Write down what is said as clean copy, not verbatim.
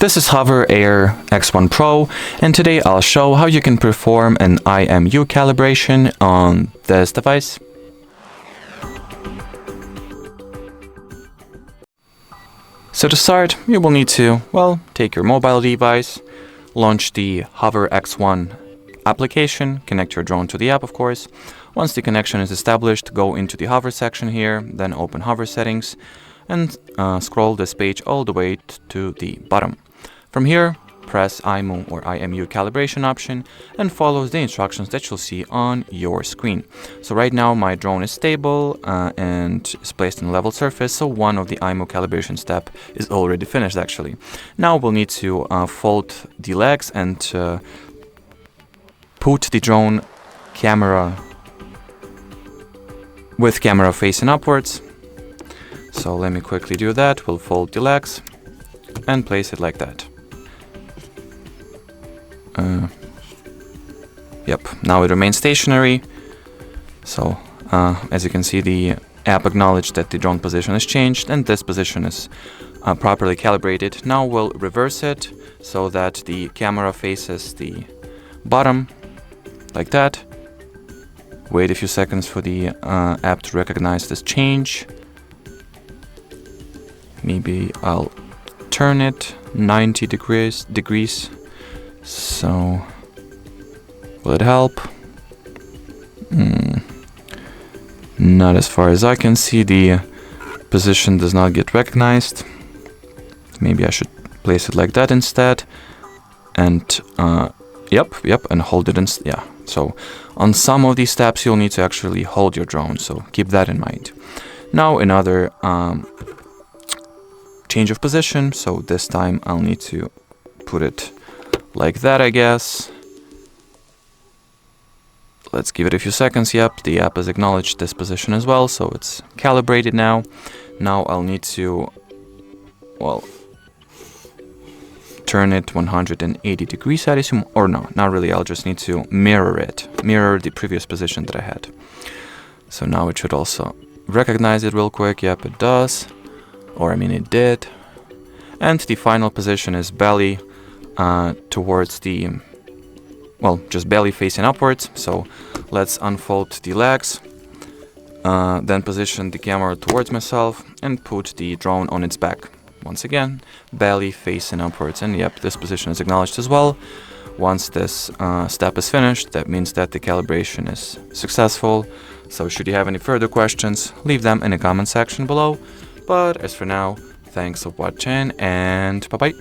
This is HOVERAir X1 PRO, and today I'll show how you can perform an IMU calibration on this device. So to start, you will need to, take your mobile device, launch the HOVERAir X1 application, connect your drone to the app, of course. Once the connection is established, go into the hover section here, then open hover settings, and scroll this page all the way to the bottom. From here, press IMU or IMU calibration option and follow the instructions that you'll see on your screen. So right now my drone is stable and is placed on a level surface, so one of the IMU calibration step is already finished actually. Now we'll need to fold the legs and put the drone camera with camera facing upwards. So let me quickly do that. We'll fold the legs and place it like that. Now it remains stationary. So as you can see, the app acknowledged that the drone position has changed and this position is properly calibrated. Now we'll reverse it so that the camera faces the bottom like that. Wait a few seconds for the app to recognize this change. Maybe I'll turn it 90 degrees. So will it help? Not as far as I can see. The position does not get recognized. Maybe I should place it like that instead. And and hold it So on some of these steps you'll need to actually hold your drone, so keep that in mind. Now another change of position, so this time I'll need to put it like that, I guess. Let's give it a few seconds. Yep, the app has acknowledged this position as well, so it's calibrated now. Now I'll need to, turn it 180 degrees, I assume, or no, not really. I'll just need to mirror the previous position that I had. So now it should also recognize it real quick. Yep, it does. Or I mean it did. And the final position is belly towards the, just belly facing upwards. So let's unfold the legs, then position the camera towards myself and put the drone on its back. Once again, belly facing upwards, and yep, this position is acknowledged as well. Once this step is finished, that means that the calibration is successful. So should you have any further questions, leave them in the comment section below. But as for now, thanks for watching and bye-bye.